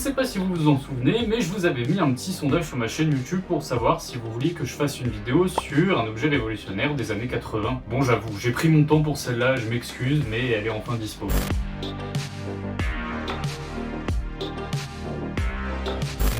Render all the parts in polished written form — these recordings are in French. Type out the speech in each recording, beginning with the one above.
sais pas si vous vous en souvenez, mais je vous avais mis un petit sondage sur ma chaîne YouTube pour savoir si vous vouliez que je fasse une vidéo sur un objet révolutionnaire des années 80. Bon, j'avoue, j'ai pris mon temps pour celle-là, je m'excuse, mais elle est enfin dispo.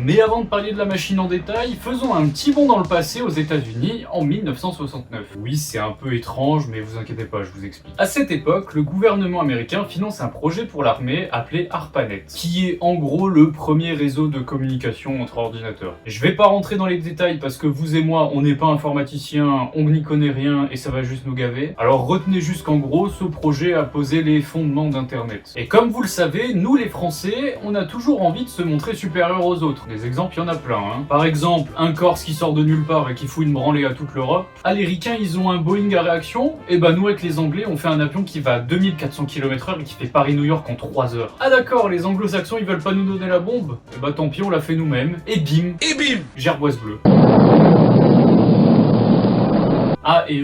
Mais avant de parler de la machine en détail, faisons un petit bond dans le passé aux États-Unis en 1969. Oui, c'est un peu étrange, mais vous inquiétez pas, je vous explique. À cette époque, le gouvernement américain finance un projet pour l'armée appelé ARPANET, qui est en gros le premier réseau de communication entre ordinateurs. Je vais pas rentrer dans les détails parce que vous et moi, on n'est pas informaticiens, on n'y connaît rien et ça va juste nous gaver. Alors retenez juste qu'en gros, ce projet a posé les fondements d'Internet. Et comme vous le savez, nous les Français, on a toujours envie de se montrer supérieurs aux autres. Des exemples, il y en a plein. Par exemple, un Corse qui sort de nulle part et qui fout une branlée à toute l'Europe. Ah, les Ricains, ils ont un Boeing à réaction. Et bah nous, avec les Anglais, on fait un avion qui va à 2400 km/h et qui fait Paris-New York en 3 heures. Ah d'accord, les Anglo-Saxons, ils veulent pas nous donner la bombe. Et bah tant pis, on l'a fait nous-mêmes. Et bim, gerboise bleue. Ah, et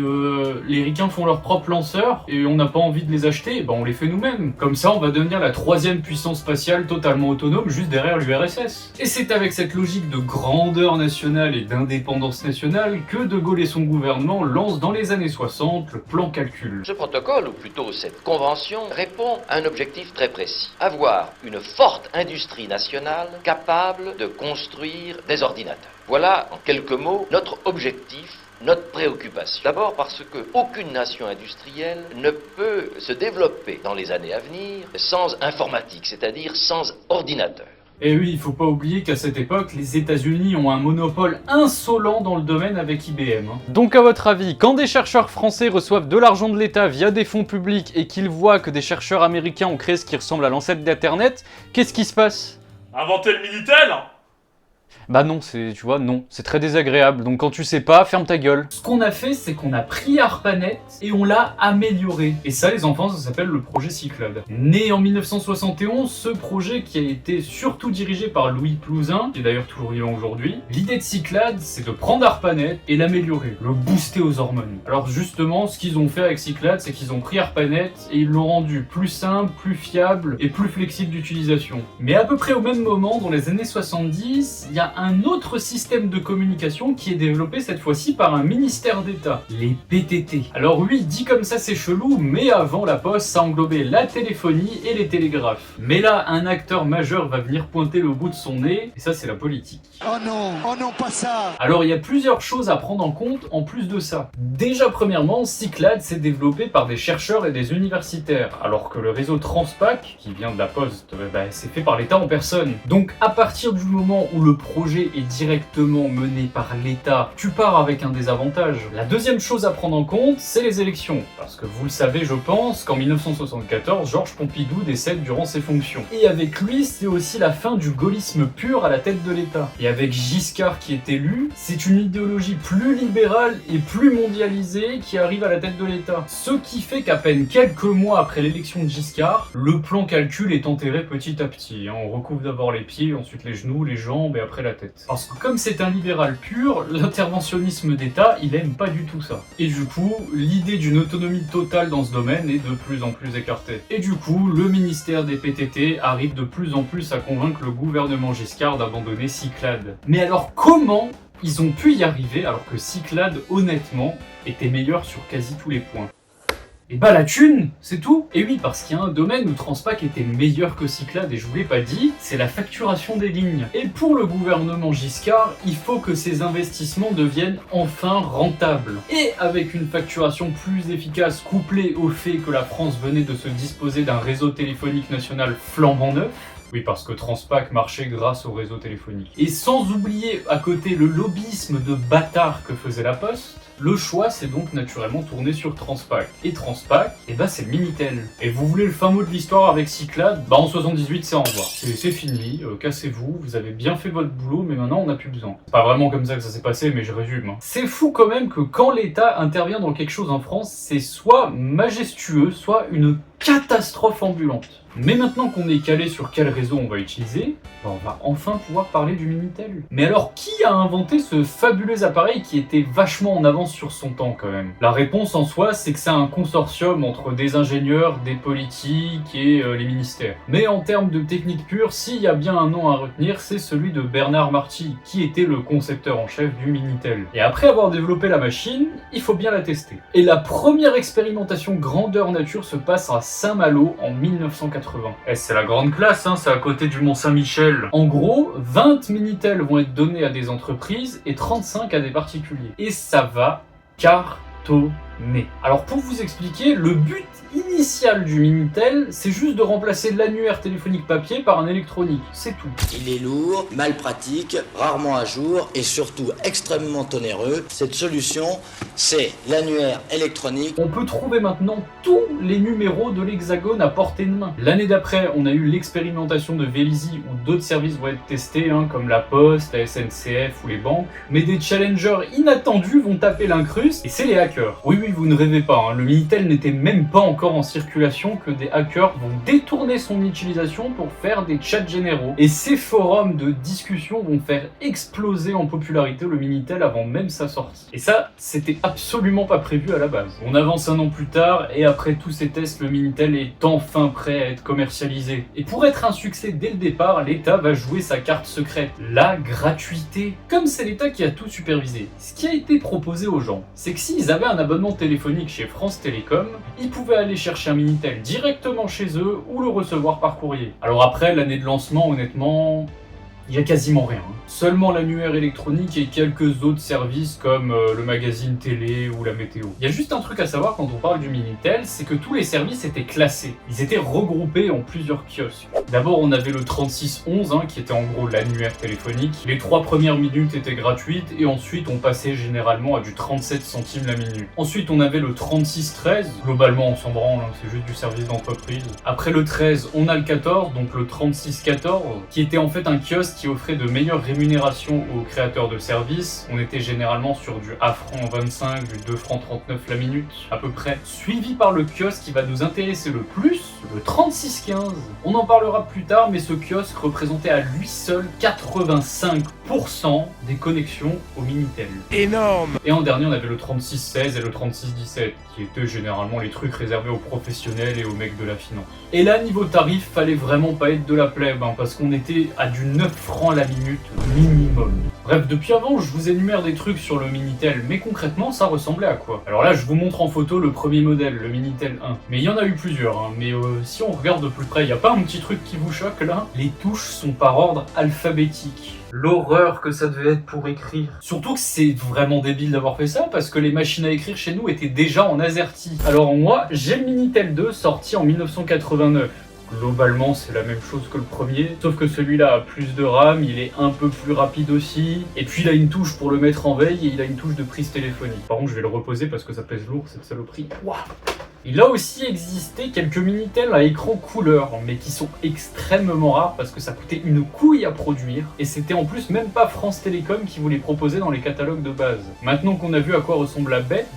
les Ricains font leurs propres lanceurs, et on n'a pas envie de les acheter, ben on les fait nous-mêmes. Comme ça, on va devenir la 3e puissance spatiale totalement autonome, juste derrière l'URSS. Et c'est avec cette logique de grandeur nationale et d'indépendance nationale que De Gaulle et son gouvernement lancent dans les années 60 le plan Calcul. Ce protocole, ou plutôt cette convention, répond à un objectif très précis. Avoir une forte industrie nationale capable de construire des ordinateurs. Voilà, en quelques mots, notre objectif, notre préoccupation. D'abord parce que aucune nation industrielle ne peut se développer dans les années à venir sans informatique, c'est-à-dire sans ordinateur. Et oui, il faut pas oublier qu'à cette époque, les États-Unis ont un monopole insolent dans le domaine avec IBM. Donc à votre avis, quand des chercheurs français reçoivent de l'argent de l'État via des fonds publics et qu'ils voient que des chercheurs américains ont créé ce qui ressemble à l'ancêtre d'Internet, qu'est-ce qui se passe? Inventer le Minitel? Bah non, tu vois, non, c'est très désagréable, donc quand tu sais pas, ferme ta gueule. Ce qu'on a fait, c'est qu'on a pris ARPANET et on l'a amélioré. Et ça, les enfants, ça s'appelle le projet Cyclade. Né en 1971, ce projet qui a été surtout dirigé par Louis Plouzin, qui est d'ailleurs toujours vivant aujourd'hui, l'idée de Cyclade, c'est de prendre ARPANET et l'améliorer, le booster aux hormones. Alors justement, ce qu'ils ont fait avec Cyclade, c'est qu'ils ont pris ARPANET et ils l'ont rendu plus simple, plus fiable et plus flexible d'utilisation. Mais à peu près au même moment, dans les années 70, il y a un autre système de communication qui est développé cette fois-ci par un ministère d'État, les PTT. Alors oui, dit comme ça c'est chelou, mais avant la poste, ça englobait la téléphonie et les télégraphes. Mais là, un acteur majeur va venir pointer le bout de son nez, et ça c'est la politique. Oh non, pas ça! Alors il y a plusieurs choses à prendre en compte en plus de ça. Déjà premièrement, Cyclade s'est développé par des chercheurs et des universitaires, alors que le réseau Transpac, qui vient de la Poste, c'est fait par l'État en personne. Donc à partir du moment où le projet est directement mené par l'État, tu pars avec un désavantage. La deuxième chose à prendre en compte, c'est les élections. Parce que vous le savez, je pense, qu'en 1974, Georges Pompidou décède durant ses fonctions. Et avec lui, c'est aussi la fin du gaullisme pur à la tête de l'État. Et avec Giscard qui est élu, c'est une idéologie plus libérale et plus mondialisée qui arrive à la tête de l'État. Ce qui fait qu'à peine quelques mois après l'élection de Giscard, le plan Calcul est enterré petit à petit. On recouvre d'abord les pieds, ensuite les genoux, les jambes et après la tête. Parce que comme c'est un libéral pur, l'interventionnisme d'État, il aime pas du tout ça. Et du coup, l'idée d'une autonomie totale dans ce domaine est de plus en plus écartée. Et du coup, le ministère des PTT arrive de plus en plus à convaincre le gouvernement Giscard d'abandonner Cyclade. Mais alors comment ils ont pu y arriver alors que Cyclade, honnêtement, était meilleur sur quasi tous les points? Et bah la thune, c'est tout. Et oui, parce qu'il y a un domaine où Transpac était meilleur que Cyclade, et je vous l'ai pas dit, c'est la facturation des lignes. Et pour le gouvernement Giscard, il faut que ces investissements deviennent enfin rentables. Et avec une facturation plus efficace couplée au fait que la France venait de se disposer d'un réseau téléphonique national flambant neuf, oui, parce que Transpac marchait grâce au réseau téléphonique. Et sans oublier à côté le lobbyisme de bâtard que faisait la Poste, le choix s'est donc naturellement tourné sur Transpac. Et Transpac, c'est le Minitel. Et vous voulez le fin mot de l'histoire avec Cyclade? En 78, c'est au revoir. C'est fini, cassez-vous, vous avez bien fait votre boulot, mais maintenant on n'a plus besoin. C'est pas vraiment comme ça que ça s'est passé, mais je résume. C'est fou quand même que quand l'État intervient dans quelque chose en France, c'est soit majestueux, soit une catastrophe ambulante. Mais maintenant qu'on est calé sur quel réseau on va utiliser, on va enfin pouvoir parler du Minitel. Mais alors, qui a inventé ce fabuleux appareil qui était vachement en avance sur son temps quand même? La réponse en soi, c'est que c'est un consortium entre des ingénieurs, des politiques et les ministères. Mais en termes de technique pure, s'il y a bien un nom à retenir, c'est celui de Bernard Marty, qui était le concepteur en chef du Minitel. Et après avoir développé la machine, il faut bien la tester. Et la première expérimentation grandeur nature se passe à Saint-Malo en 1980. Et c'est la grande classe, hein, c'est à côté du Mont-Saint-Michel. En gros, 20 Minitel vont être donnés à des entreprises et 35 à des particuliers. Et ça va cartonner. Alors pour vous expliquer, le but initial du Minitel, c'est juste de remplacer l'annuaire téléphonique papier par un électronique, c'est tout. Il est lourd, mal pratique, rarement à jour et surtout extrêmement onéreux. Cette solution, c'est l'annuaire électronique. On peut trouver maintenant tous les numéros de l'Hexagone à portée de main. L'année d'après, on a eu l'expérimentation de Vélizy où d'autres services vont être testés, comme la Poste, la SNCF ou les banques. Mais des challengers inattendus vont taper l'incruste et c'est les hackers. Oui, vous ne rêvez pas, le Minitel n'était même pas encore en circulation que des hackers vont détourner son utilisation pour faire des chats généraux. Et ces forums de discussion vont faire exploser en popularité le Minitel avant même sa sortie. Et ça, c'était absolument pas prévu à la base. On avance un an plus tard et après tous ces tests, le Minitel est enfin prêt à être commercialisé. Et pour être un succès dès le départ, l'État va jouer sa carte secrète, la gratuité. Comme c'est l'État qui a tout supervisé, ce qui a été proposé aux gens, c'est que s'ils avaient un abonnement téléphonique chez France Télécom, ils pouvaient aller chercher un Minitel directement chez eux ou le recevoir par courrier. Alors après, l'année de lancement, honnêtement, il y a quasiment rien. Seulement l'annuaire électronique et quelques autres services comme le magazine télé ou la météo. Il y a juste un truc à savoir quand on parle du Minitel, c'est que tous les services étaient classés. Ils étaient regroupés en plusieurs kiosques. D'abord on avait le 3611 qui était en gros l'annuaire téléphonique. Les 3 premières minutes étaient gratuites et ensuite on passait généralement à du 37 centimes la minute. Ensuite on avait le 3613, globalement on s'en branle, c'est juste du service d'entreprise. Après le 13, on a le 14, donc le 3614, qui était en fait un kiosque qui offrait de meilleures rémunérations aux créateurs de services. On était généralement sur du 1 franc 25, du 2 francs 39 la minute, à peu près. Suivi par le kiosque qui va nous intéresser le plus, le 3615. On en parlera plus tard, mais ce kiosque représentait à lui seul 85% des connexions au Minitel. Énorme! Et en dernier, on avait le 3616 et le 3617, qui étaient généralement les trucs réservés aux professionnels et aux mecs de la finance. Et là, niveau tarif, fallait vraiment pas être de la plèbe, parce qu'on était à du 9 francs la minute minimum. Bref, depuis avant, je vous énumère des trucs sur le Minitel, mais concrètement, ça ressemblait à quoi? Alors là, je vous montre en photo le premier modèle, le Minitel 1. Mais il y en a eu plusieurs, mais si on regarde de plus près, il n'y a pas un petit truc qui vous choque là? Les touches sont par ordre alphabétique. L'horreur que ça devait être pour écrire. Surtout que c'est vraiment débile d'avoir fait ça, parce que les machines à écrire chez nous étaient déjà en AZERTY. Alors moi, j'ai le Minitel 2 sorti en 1989. Globalement, c'est la même chose que le premier, sauf que celui-là a plus de RAM, il est un peu plus rapide aussi, et puis il a une touche pour le mettre en veille, et il a une touche de prise téléphonique. Par contre, je vais le reposer parce que ça pèse lourd, cette saloperie. Ouah. Il a aussi existé quelques Minitel à écran couleur, mais qui sont extrêmement rares parce que ça coûtait une couille à produire, et c'était en plus même pas France Télécom qui vous les proposait dans les catalogues de base. Maintenant qu'on a vu à quoi ressemble la bête,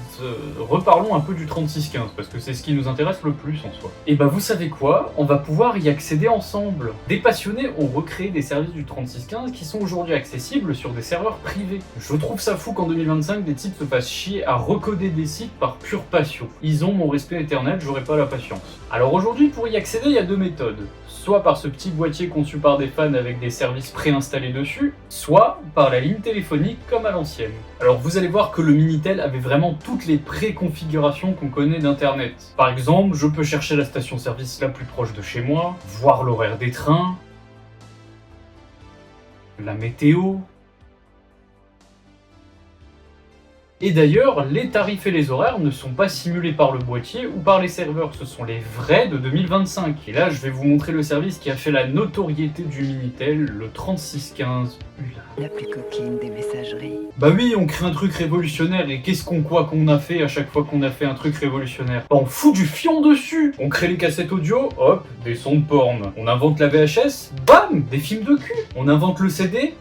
reparlons un peu du 3615, parce que c'est ce qui nous intéresse le plus en soi. Et bah vous savez quoi? On va pouvoir y accéder ensemble. Des passionnés ont recréé des services du 3615 qui sont aujourd'hui accessibles sur des serveurs privés. Je trouve ça fou qu'en 2025, des types se fassent chier à recoder des sites par pure passion. Ils ont mon respect éternel, j'aurais pas la patience. Alors aujourd'hui, pour y accéder, il y a deux méthodes. Soit par ce petit boîtier conçu par des fans avec des services préinstallés dessus, soit par la ligne téléphonique comme à l'ancienne. Alors vous allez voir que le Minitel avait vraiment toutes les préconfigurations qu'on connaît d'internet. Par exemple, je peux chercher la station-service la plus proche de chez moi, voir l'horaire des trains, la météo. Et d'ailleurs, les tarifs et les horaires ne sont pas simulés par le boîtier ou par les serveurs, ce sont les vrais de 2025. Et là, je vais vous montrer le service qui a fait la notoriété du Minitel, le 3615 ULA. La plus coquine des messageries. Bah oui, on crée un truc révolutionnaire, et qu'est-ce qu'on a fait à chaque fois qu'on a fait un truc révolutionnaire? Bah on fout du fion dessus. On crée les cassettes audio, hop, des sons de porn. On invente la VHS, bam, des films de cul. On invente le CD,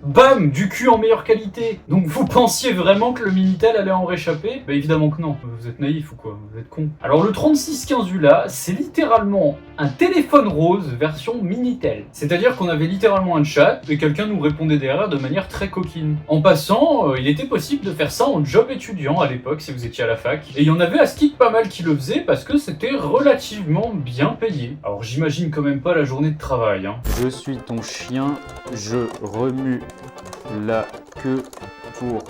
Bam, du cul en meilleure qualité. Donc vous pensiez vraiment que le Minitel allait en réchapper? Bah évidemment que non, vous êtes naïf ou quoi, vous êtes con. Alors le 3615 ULA, c'est littéralement un téléphone rose version Minitel. C'est-à-dire qu'on avait littéralement un chat et quelqu'un nous répondait derrière de manière très coquine. En passant, il était possible de faire ça en job étudiant à l'époque si vous étiez à la fac. Et il y en avait à Skik pas mal qui le faisaient parce que c'était relativement bien payé. Alors j'imagine quand même pas la journée de travail, hein. Je suis ton chien, je remue la queue pour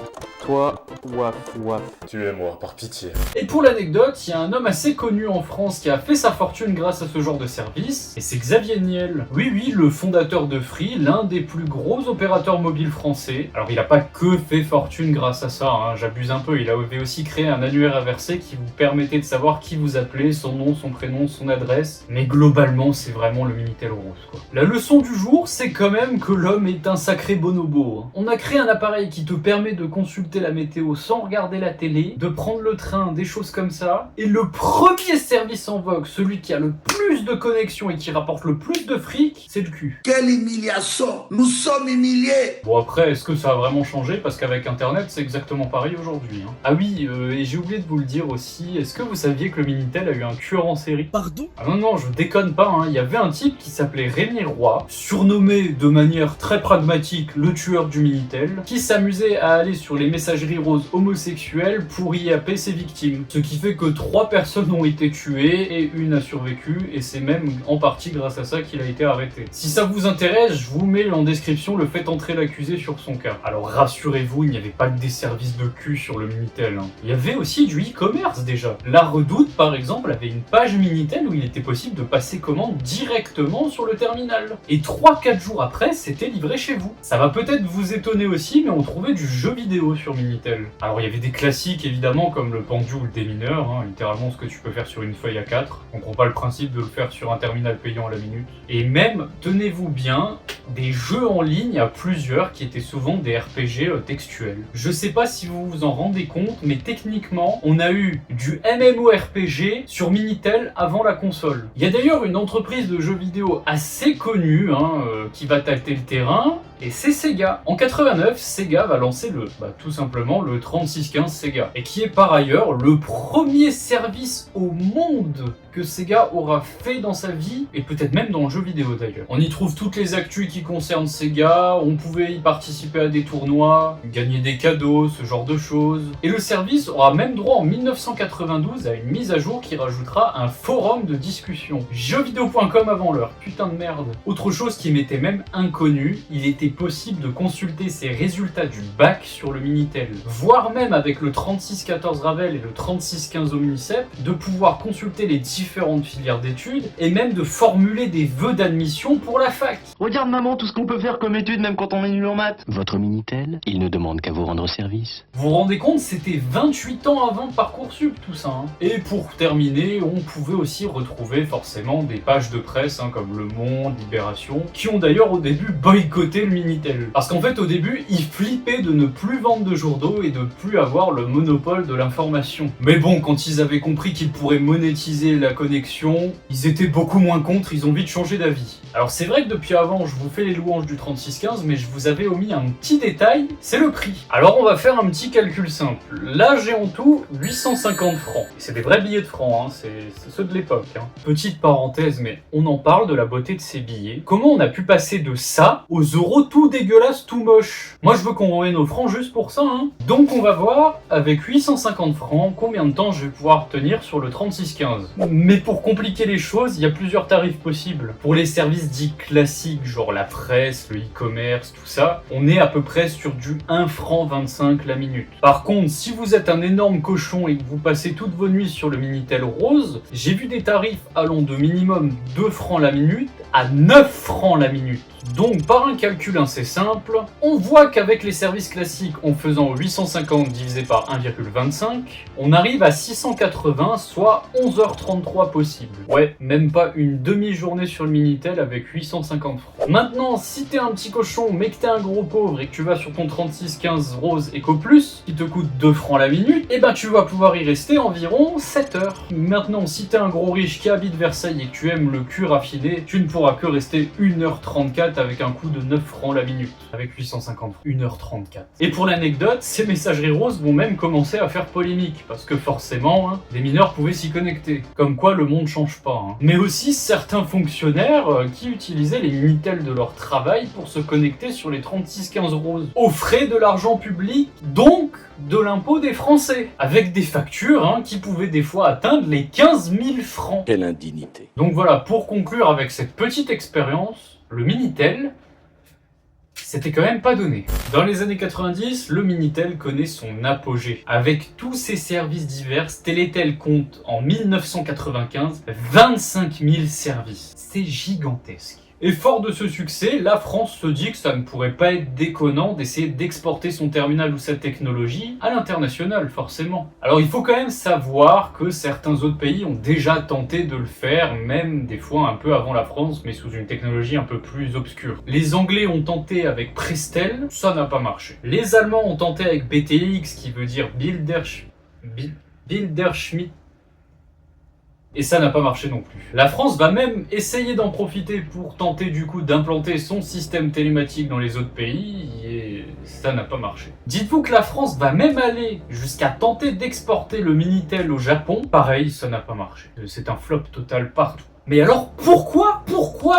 toi, waf waf. Tu es mort, par pitié. Et pour l'anecdote, il y a un homme assez connu en France qui a fait sa fortune grâce à ce genre de service, et c'est Xavier Niel. Oui, le fondateur de Free, l'un des plus gros opérateurs mobiles français. Alors il a pas que fait fortune grâce à ça, hein, j'abuse un peu, il avait aussi créé un annuaire inversé qui vous permettait de savoir qui vous appelait, son nom, son prénom, son adresse, mais globalement c'est vraiment le Minitel rose quoi. La leçon du jour, c'est quand même que l'homme est un sacré bonobo. On a créé un appareil qui te permet de consulter la météo sans regarder la télé, de prendre le train, des choses comme ça. Et le premier service en vogue, celui qui a le plus de connexions et qui rapporte le plus de fric, c'est le cul. Quelle humiliation! Nous sommes humiliés! Bon après, est-ce que ça a vraiment changé? Parce qu'avec internet, c'est exactement pareil aujourd'hui. Hein. Ah oui, et j'ai oublié de vous le dire aussi, est-ce que vous saviez que le Minitel a eu un tueur en série? Pardon? Ah non, je déconne pas, hein. Il y avait un type qui s'appelait Rémi Roy, surnommé de manière très pragmatique le tueur du Minitel, qui s'amusait à aller sur les messageries roses homosexuelles pour y happer ses victimes. Ce qui fait que 3 personnes ont été tuées et une a survécu, et c'est même en partie grâce à ça qu'il a été arrêté. Si ça vous intéresse, je vous mets en description le fait entrer l'accusé sur son cas. Alors rassurez-vous, il n'y avait pas que des services de cul sur le Minitel. Hein. Il y avait aussi du e-commerce déjà. La Redoute par exemple avait une page Minitel où il était possible de passer commande directement sur le terminal. Et 3-4 jours après, c'était livré chez vous. Ça va peut-être vous étonner aussi, mais on trouvait du jeu vidéo sur Minitel. Alors il y avait des classiques évidemment comme le pendu ou le démineur, hein, littéralement ce que tu peux faire sur une feuille A4. On comprend pas le principe de le faire sur un terminal payant à la minute. Et même, tenez-vous bien, des jeux en ligne à plusieurs qui étaient souvent des RPG textuels. Je sais pas si vous vous en rendez compte, mais techniquement, on a eu du MMORPG sur Minitel avant la console. Il y a d'ailleurs une entreprise de jeux vidéo assez connue qui va tâter le terrain, et c'est Sega. En 89, Sega va lancer tout simplement le 3615 Sega, et qui est par ailleurs le premier service au monde que Sega aura fait dans sa vie, et peut-être même dans le jeu vidéo d'ailleurs. On y trouve toutes les actus qui concernent Sega, on pouvait y participer à des tournois, gagner des cadeaux, ce genre de choses. Et le service aura même droit en 1992 à une mise à jour qui rajoutera un forum de discussion. Jeuxvideo.com avant l'heure, putain de merde. Autre chose qui m'était même inconnue, il était possible de consulter ses résultats du bac sur le Minitel, voire même avec le 3614 Ravel et le 3615 Omnicep, de pouvoir consulter les différentes filières d'études et même de formuler des vœux d'admission pour la fac. Regarde maman, tout ce qu'on peut faire comme étude même quand on est nul en maths. Votre Minitel, il ne demande qu'à vous rendre service. Vous vous rendez compte, c'était 28 ans avant Parcoursup tout ça. Hein. Et pour terminer, on pouvait aussi retrouver forcément des pages de presse comme Le Monde, Libération, qui ont d'ailleurs au début boycotté le Minitel. Parce qu'en fait au début, ils flippaient de ne plus vendre de journaux et de plus avoir le monopole de l'information. Mais bon, quand ils avaient compris qu'ils pourraient monétiser la connexion, ils étaient beaucoup moins contre, ils ont vite changé d'avis. Alors c'est vrai que depuis avant, je vous fais les louanges du 3615, mais je vous avais omis un petit détail, c'est le prix. Alors on va faire un petit calcul simple. Là j'ai en tout 850 francs. C'est des vrais billets de francs, hein. C'est ceux de l'époque. Hein. Petite parenthèse, mais on en parle de la beauté de ces billets. Comment on a pu passer de ça aux euros tout dégueulasses, tout moches? Moi je veux qu'on revienne aux francs juste pour ça. Hein. Donc on va voir, avec 850 francs, combien de temps je vais pouvoir tenir sur le 3615. Mais pour compliquer les choses, il y a plusieurs tarifs possibles. Pour les services dits classiques, genre la presse, le e-commerce, tout ça, on est à peu près sur du 1 franc 25 la minute. Par contre, si vous êtes un énorme cochon et que vous passez toutes vos nuits sur le Minitel rose, j'ai vu des tarifs allant de minimum 2 francs la minute à 9 francs la minute. Donc par un calcul assez simple, on voit qu'avec les services classiques en faisant 850 divisé par 1,25, on arrive à 680, soit 11h33 possible. Ouais, même pas une demi-journée sur le Minitel avec 850 francs. Maintenant, si t'es un petit cochon mais que t'es un gros pauvre et que tu vas sur ton 3615 rose Eco Plus, qui te coûte 2 francs la minute, et ben tu vas pouvoir y rester environ 7 heures. Maintenant, si t'es un gros riche qui habite Versailles et que tu aimes le cul raffiné, tu ne pourras que rester 1h34 34 avec un coût de 9 francs la minute, avec 850 francs, 1h34. Et pour l'anecdote, ces messageries roses vont même commencer à faire polémique, parce que forcément, des mineurs pouvaient s'y connecter. Comme quoi le monde change pas. Mais aussi certains fonctionnaires qui utilisaient les Minitel de leur travail pour se connecter sur les 3615 roses, aux frais de l'argent public, donc de l'impôt des Français, avec des factures qui pouvaient des fois atteindre les 15 000 francs. Quelle indignité. Donc voilà, pour conclure avec cette petite expérience, le Minitel, c'était quand même pas donné. Dans les années 90, le Minitel connaît son apogée. Avec tous ses services divers, Télétel compte en 1995 25 000 services. C'est gigantesque. Et fort de ce succès, la France se dit que ça ne pourrait pas être déconnant d'essayer d'exporter son terminal ou sa technologie à l'international, forcément. Alors il faut quand même savoir que certains autres pays ont déjà tenté de le faire, même des fois un peu avant la France, mais sous une technologie un peu plus obscure. Les Anglais ont tenté avec Prestel, ça n'a pas marché. Les Allemands ont tenté avec BTX, qui veut dire Bilderschmidt, et ça n'a pas marché non plus. La France va même essayer d'en profiter pour tenter du coup d'implanter son système télématique dans les autres pays, et ça n'a pas marché. Dites-vous que la France va même aller jusqu'à tenter d'exporter le Minitel au Japon, pareil, ça n'a pas marché. C'est un flop total partout. Mais alors pourquoi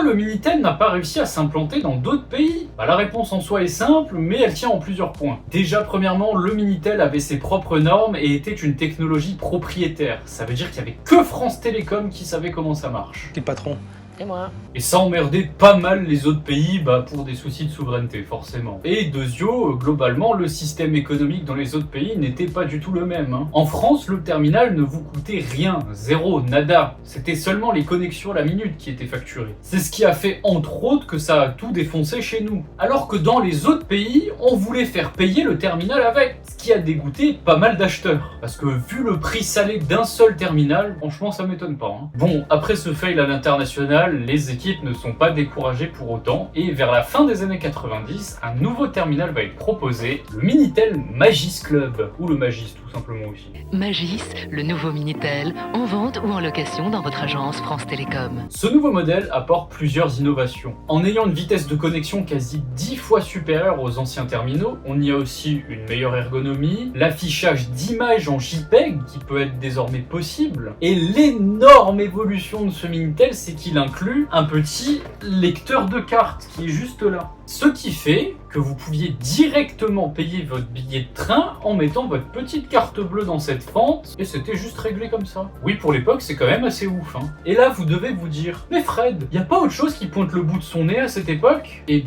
le Minitel n'a pas réussi à s'implanter dans d'autres pays? La réponse en soi est simple, mais elle tient en plusieurs points. Déjà, premièrement, le Minitel avait ses propres normes et était une technologie propriétaire. Ça veut dire qu'il n'y avait que France Télécom qui savait comment ça marche. Qui le patron? Et moi. Et ça emmerdait pas mal les autres pays pour des soucis de souveraineté, forcément. Et deuxio, globalement, le système économique dans les autres pays n'était pas du tout le même. En France, le terminal ne vous coûtait rien, zéro, nada. C'était seulement les connexions à la minute qui étaient facturées. C'est ce qui a fait, entre autres, que ça a tout défoncé chez nous. Alors que dans les autres pays, on voulait faire payer le terminal avec. Ce qui a dégoûté pas mal d'acheteurs. Parce que vu le prix salé d'un seul terminal, franchement, ça m'étonne pas. Bon, après ce fail à l'international, les équipes ne sont pas découragées pour autant, et vers la fin des années 90, un nouveau terminal va être proposé, le Minitel Magis Club, ou le Magis tout simplement aussi. Magis, le nouveau Minitel, en vente ou en location dans votre agence France Télécom. Ce nouveau modèle apporte plusieurs innovations. En ayant une vitesse de connexion quasi 10 fois supérieure aux anciens terminaux, on y a aussi une meilleure ergonomie, l'affichage d'images en JPEG qui peut être désormais possible, et l'énorme évolution de ce Minitel, c'est qu'il inclut un petit lecteur de cartes qui est juste là. Ce qui fait que vous pouviez directement payer votre billet de train en mettant votre petite carte bleue dans cette fente, et c'était juste réglé comme ça. Oui, pour l'époque, c'est quand même assez ouf. Et là, vous devez vous dire, mais Fred, y a pas autre chose qui pointe le bout de son nez à cette époque? Et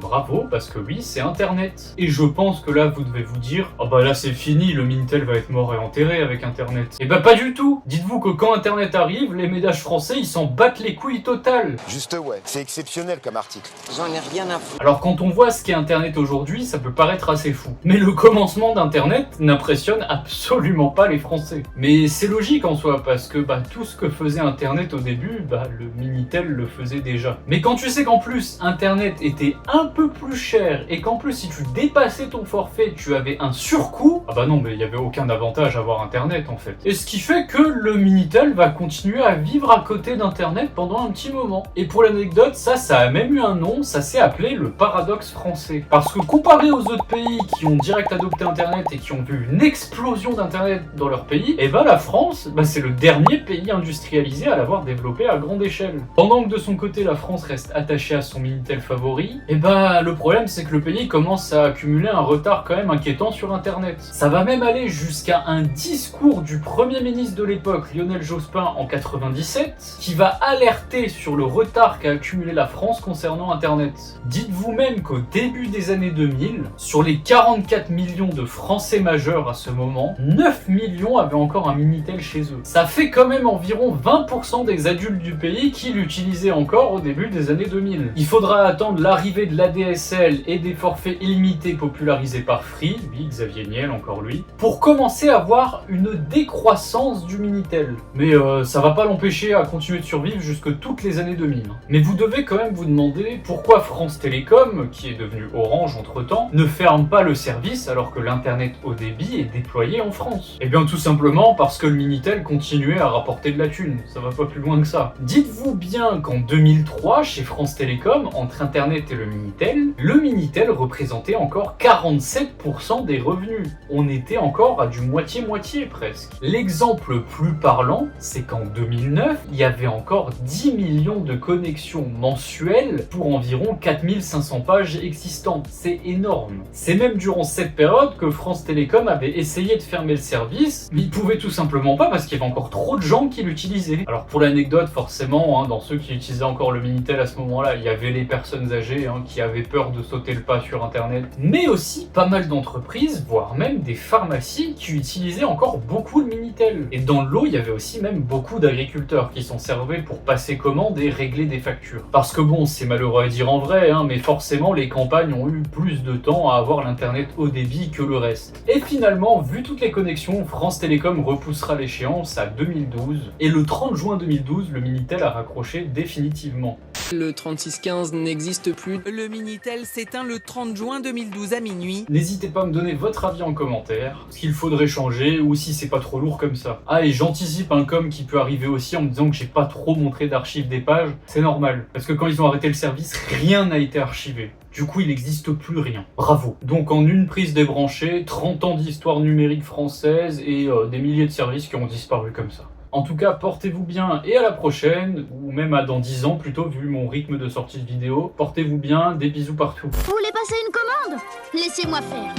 bravo, parce que oui, c'est Internet. Et je pense que là, vous devez vous dire, là c'est fini, le Minitel va être mort et enterré avec Internet. Et pas du tout. Dites-vous que quand Internet arrive, les ménages français, ils s'en battent les couilles totales. Juste ouais, c'est exceptionnel comme article. J'en ai rien à foutre. Alors quand on voit ce qu'est Internet aujourd'hui, ça peut paraître assez fou. Mais le commencement d'Internet n'impressionne absolument pas les Français. Mais c'est logique en soi, parce que tout ce que faisait Internet au début, le Minitel le faisait déjà. Mais quand tu sais qu'en plus, Internet était un peu plus cher, et qu'en plus si tu dépassais ton forfait, tu avais un surcoût, non mais il n'y avait aucun avantage à avoir Internet en fait. Et ce qui fait que le Minitel va continuer à vivre à côté d'Internet pendant un petit moment. Et pour l'anecdote, ça a même eu un nom, ça s'est appelé le paradoxe français. Parce que comparé aux autres pays qui ont direct adopté Internet et qui ont vu une explosion d'Internet dans leur pays, la France, c'est le dernier pays industrialisé à l'avoir développé à grande échelle. Pendant que de son côté, la France reste attachée à son Minitel favori, le problème c'est que le pays commence à accumuler un retard quand même inquiétant sur Internet. Ça va même aller jusqu'à un discours du Premier ministre de l'époque, Lionel Jospin, en 97, qui va alerter sur le retard qu'a accumulé la France concernant Internet. Dites-vous même qu'au début des années 2000, sur les 44 millions de Français majeurs à ce moment, 9 millions avaient encore un Minitel chez eux. Ça fait quand même environ 20% des adultes du pays qui l'utilisaient encore au début des années 2000. Il faudra attendre l'arrivée de l'ADSL et des forfaits illimités popularisés par Free, oui, Xavier Niel, encore lui, pour commencer à voir une décroissance du Minitel. Mais ça va pas l'empêcher à continuer de survivre jusque toute toutes les années 2000. Mais vous devez quand même vous demander pourquoi France Télécom, qui est devenu Orange entre-temps, ne ferme pas le service alors que l'internet haut débit est déployé en France. Eh bien tout simplement parce que le Minitel continuait à rapporter de la thune, ça va pas plus loin que ça. Dites-vous bien qu'en 2003, chez France Télécom, entre internet et le Minitel représentait encore 47% des revenus. On était encore à du moitié-moitié presque. L'exemple le plus parlant, c'est qu'en 2009, il y avait encore 10 millions de connexions mensuelles pour environ 4500 pages existantes. C'est énorme. C'est même durant cette période que France Télécom avait essayé de fermer le service, mais ils pouvaient tout simplement pas parce qu'il y avait encore trop de gens qui l'utilisaient. Alors pour l'anecdote, forcément, dans ceux qui utilisaient encore le Minitel à ce moment-là, il y avait les personnes âgées qui avaient peur de sauter le pas sur internet, mais aussi pas mal d'entreprises, voire même des pharmacies qui utilisaient encore beaucoup le Minitel. Et dans le lot, il y avait aussi même beaucoup d'agriculteurs qui s'en servaient pour passer commande et régler des factures. Parce que bon, c'est malheureux à dire en vrai, mais forcément les campagnes ont eu plus de temps à avoir l'internet haut débit que le reste. Et finalement, vu toutes les connexions, France Télécom repoussera l'échéance à 2012, et le 30 juin 2012, le Minitel a raccroché définitivement. Le 3615 n'existe plus. Le Minitel s'éteint le 30 juin 2012 à minuit. N'hésitez pas à me donner votre avis en commentaire, ce qu'il faudrait changer ou si c'est pas trop lourd comme ça. Ah, et j'anticipe un com qui peut arriver aussi en me disant que j'ai pas trop montré d'archives des pages. C'est normal, parce que quand ils ont arrêté le service, rien n'a été archivé. Du coup, il n'existe plus rien. Bravo. Donc en une prise débranchée, 30 ans d'histoire numérique française et des milliers de services qui ont disparu comme ça. En tout cas, portez-vous bien et à la prochaine, ou même à dans 10 ans plutôt, vu mon rythme de sortie de vidéo. Portez-vous bien, des bisous partout. Vous voulez passer une commande? Laissez-moi faire.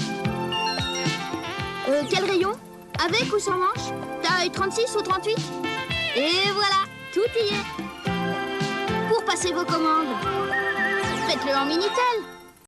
Quel rayon? Avec ou sans manche? Taille 36 ou 38? Et voilà, tout y est. Pour passer vos commandes, faites-le en Minitel.